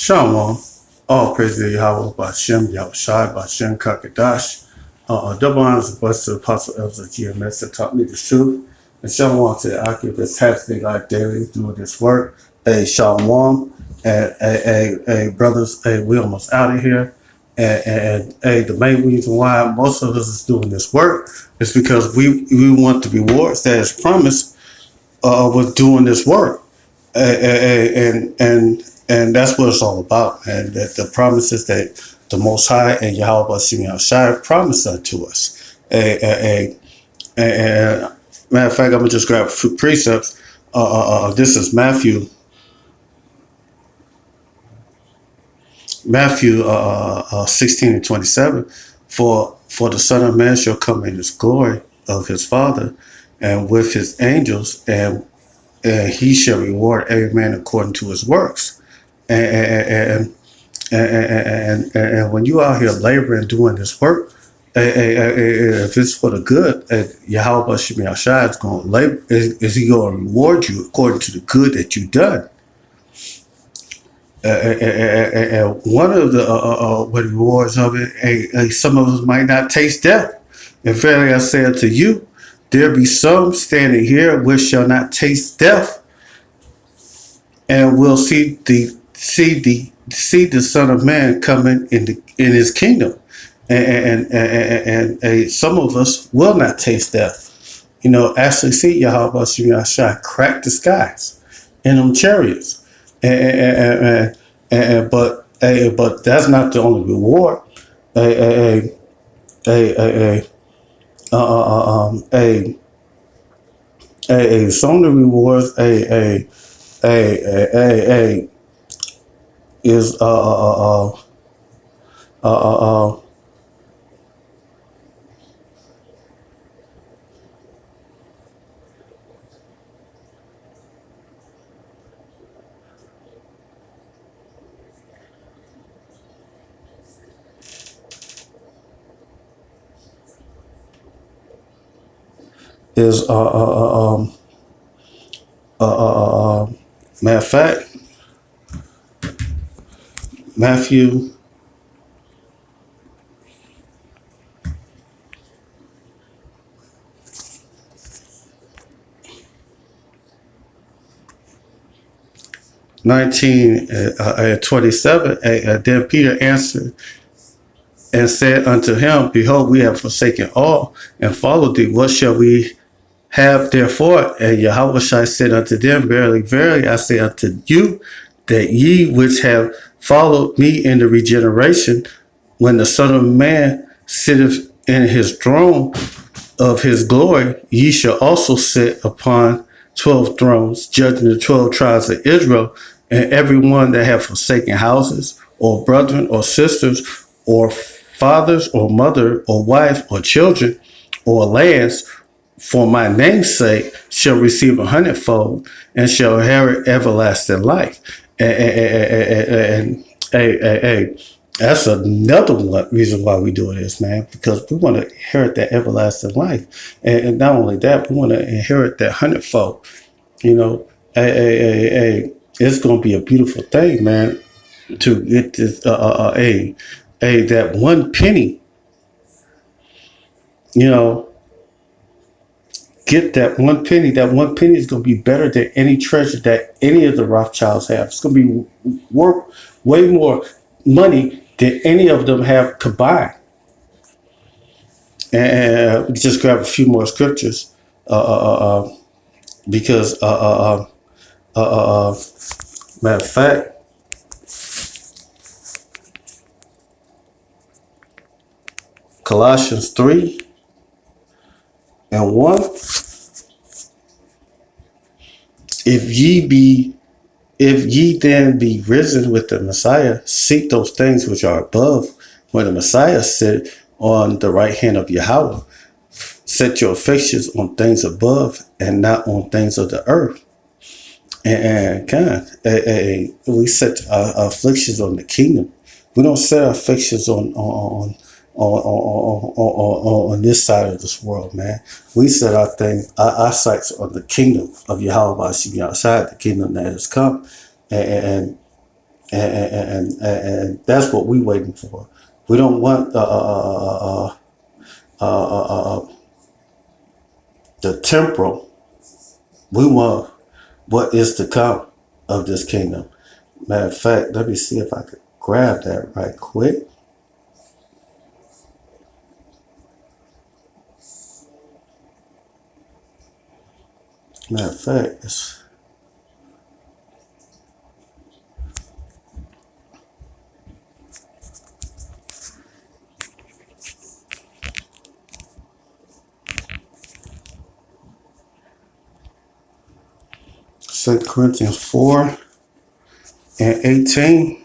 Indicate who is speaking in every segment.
Speaker 1: Shalom. All praise to Yahweh, Bashem, Yahushai, Bashem, Kakadash. Double honors and blessed to the Apostle Elder GMS that taught me the truth. And shalom to the occupants having life daily doing this work. Hey, shalom. And hey, brothers, hey, we almost out of here. And hey, the main reason why most of us is doing this work is because we want the rewards that is promised with doing this work. And that's what it's all about, man. That the promises that the Most High and Yahweh Shemi Shai promised unto us. Matter of fact, I'm gonna just grab a few precepts. This is Matthew 16 and 27. For the Son of Man shall come in his glory of his Father, and with his angels, and he shall reward every man according to his works. And when you out here laboring doing this work, if it's for the good, Yahweh Shemi Shai is going to labor. Is he going to reward you according to the good that you've done? And one of the rewards of it, some of us might not taste death. And verily I say unto you, there be some standing here which shall not taste death, and will see the Son of Man coming in his kingdom. And some of us will not taste death. Actually see Yahweh Shemi Shai crack the skies in them chariots. But that's not the only reward. Some of the rewards is matter of fact, Matthew 19 and 27. Then Peter answered and said unto him, Behold, we have forsaken all and followed thee. What shall we have therefore? And Yahweh said unto them, Verily, verily, I say unto you, that ye which have followed me in the regeneration, when the Son of Man sitteth in his throne of his glory, ye shall also sit upon 12 thrones, judging the 12 tribes of Israel. And every one that have forsaken houses, or brethren, or sisters, or fathers, or mother, or wife, or children, or lands, for my name's sake, shall receive 100-fold, and shall inherit everlasting life. And that's another reason why we do this, man, because we want to inherit that everlasting life. And not only that, we want to inherit that 100-fold. It's going to be a beautiful thing, man, to get this, that one penny, get that one penny. That one penny is going to be better than any treasure that any of the Rothschilds have. It's going to be worth way more money than any of them have combined. And we just grab a few more scriptures, because matter of fact, Colossians 3 and 1. If ye then be risen with the Messiah, seek those things which are above, where the Messiah sit on the right hand of Yahweh. Set your affections on things above and not on things of the earth. And God, we set our afflictions on the kingdom. We don't set our afflictions on this side of this world, man. We set our sights on the kingdom of Yahweh Shemi Shai, the kingdom that has come, and and that's what we waiting for. We don't want the temporal. We want what is to come of this kingdom. Matter of fact, let me see if I could grab that right quick. Matter of fact, it's 2 Corinthians 4 and 18.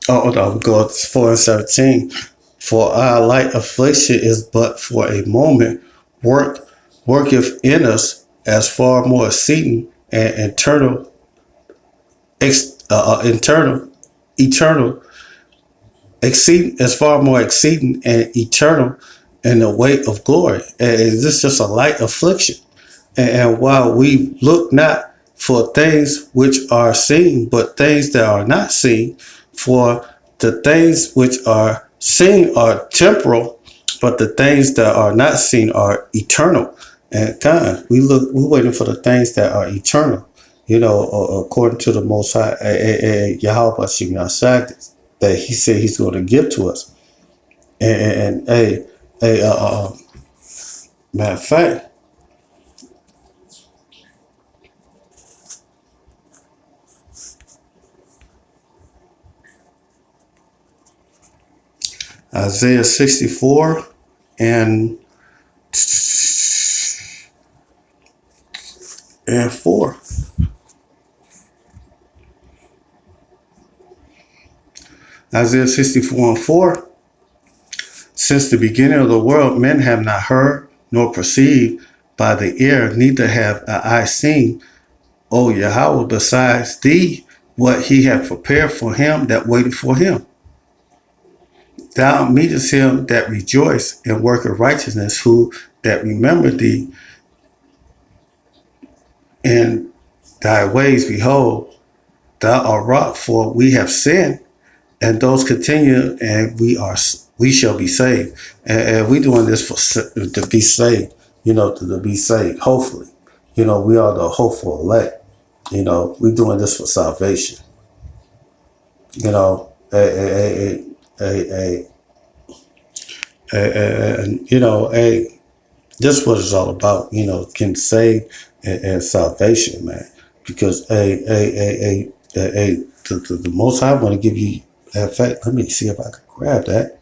Speaker 1: Oh, no, go to 4 and 17. For our light affliction is but for a moment, worketh in us as far more exceeding and eternal, exceeding as far more exceeding and eternal in the weight of glory. And this is just a light affliction. And while we look not for things which are seen, but things that are not seen, for the things which are seen are temporal, but the things that are not seen are eternal. And God, we're waiting for the things that are eternal, according to the Most High, Yahweh Shemashah, that He said He's going to give to us. And matter of fact, Isaiah 64 and 4. Isaiah 64 and 4. Since the beginning of the world, men have not heard nor perceived by the ear, neither have an eye seen, O Yahweh, besides thee, what He hath prepared for him that waited for Him. Thou meetest him that rejoice and worketh righteousness, who that remember thee in thy ways. Behold, thou art wrought, for we have sinned, and those continue, and we shall be saved. And we doing this to be saved, to be saved. Hopefully, we are the hopeful elect. We doing this for salvation. This is what it's all about, getting saved and salvation, man. Because the Most High want to give you. In fact, let me see if I can grab that.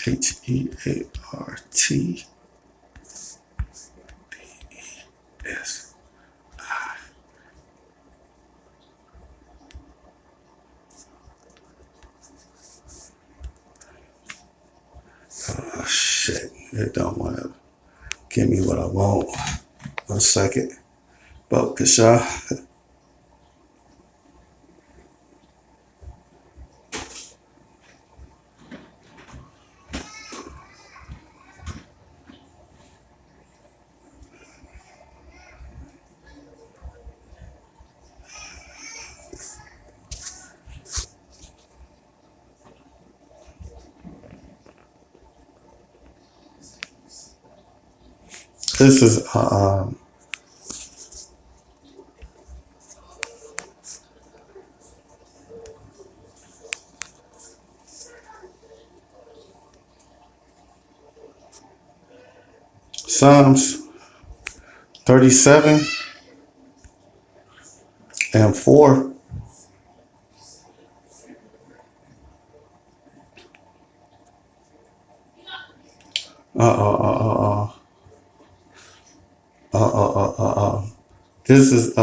Speaker 1: HEARTBES. Oh shit! It don't want to give me what I want. 1 second. Focus, y'all. This is Psalms 37 and 4. This is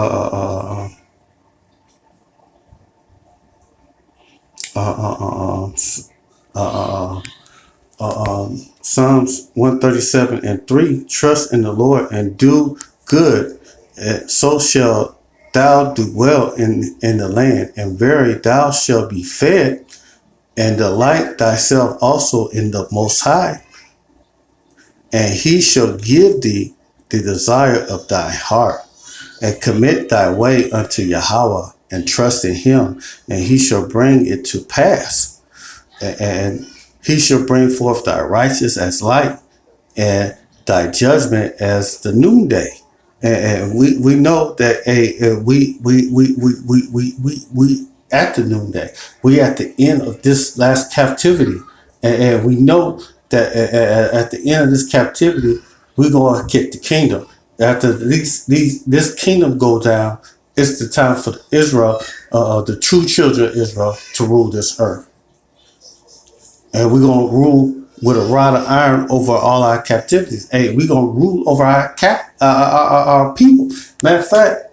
Speaker 1: Psalms 137:3, trust in the Lord and do good, and so shall thou do well in the land, and verily thou shalt be fed, and delight thyself also in the Most High, and he shall give thee the desire of thy heart. And commit thy way unto Yahweh, and trust in him, and he shall bring it to pass. And he shall bring forth thy righteousness as light, and thy judgment as the noonday. And we know that we at the noonday, we at the end of this last captivity, and we know that at the end of this captivity, we're gonna get the kingdom. After this kingdom go down, it's the time for Israel, the true children of Israel, to rule this earth. And we're gonna rule with a rod of iron over all our captivities. Hey, we're gonna rule over our people. Matter of fact,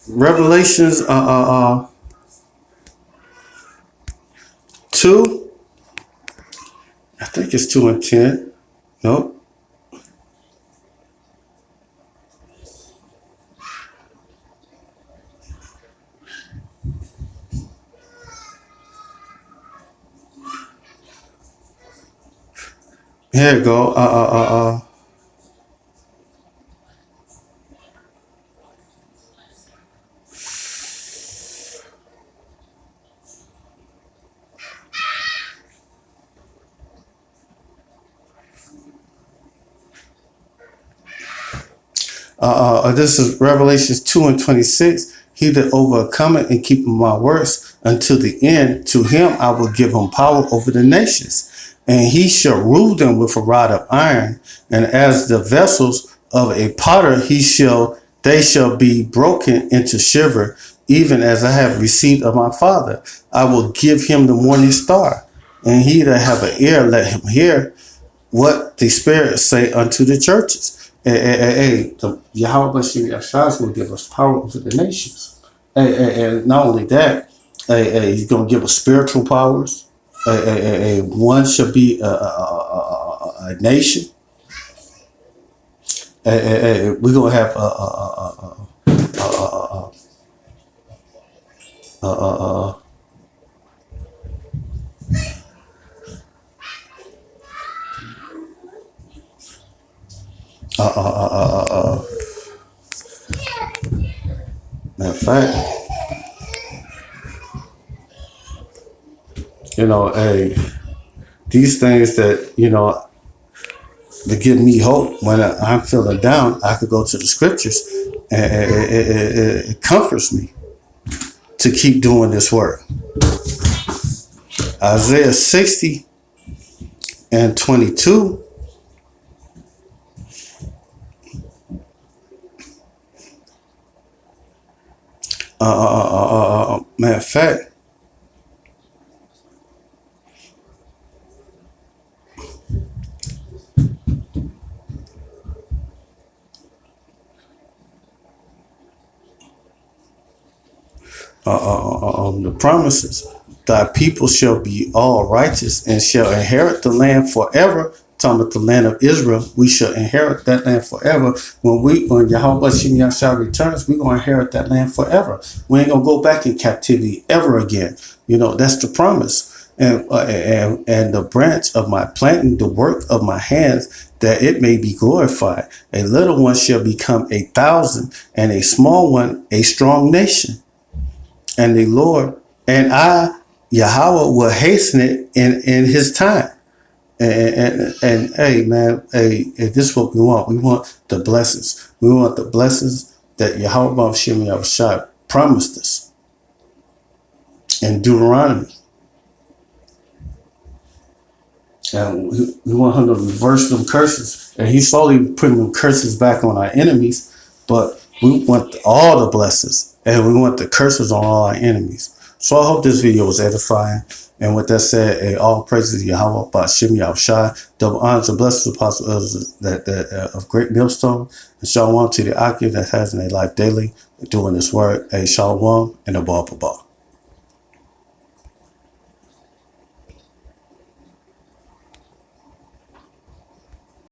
Speaker 1: Revelations 2, I think it's 2:10. Nope. Here you go. This is Revelations 2:26. He that overcometh and keepeth my works until the end, to him I will give him power over the nations, and he shall rule them with a rod of iron. And as the vessels of a potter, they shall be broken into shiver, even as I have received of my Father. I will give him the morning star, and he that have an ear, let him hear what the Spirit say unto the churches. The Yahweh Bashir Ashaz will give us power over the nations. And not only that, he's going to give us spiritual powers. One shall be a nation. We're going to have matter of fact, these things that, to give me hope when I'm feeling down, I could go to the scriptures, and it comforts me to keep doing this work. Isaiah 60:22. Matter of fact, the promises, thy people shall be all righteous and shall inherit the land forever. Talking about the land of Israel, we shall inherit that land forever. When Yahweh Shem shall returns, we're going to inherit that land forever. We ain't going to go back in captivity ever again. That's the promise. And the branch of my planting, the work of my hands, that it may be glorified. A little one shall become 1,000, and a small one a strong nation. And the Lord and Yahweh, will hasten it in his time. And hey, man, this is what we want. We want the blessings. We want the blessings that Yahweh Shem Yahushua promised us in Deuteronomy. And we want him to reverse them curses. And he's slowly putting them curses back on our enemies. But we want all the blessings. And we want the curses on all our enemies. So I hope this video was edifying. And with that said, all praises to Yahweh Ba'Shem Yahushua. Double honors and blessings apostle of Great Millstone. And shalom to the Akim that has in their life daily doing this work. Shalom and a ball.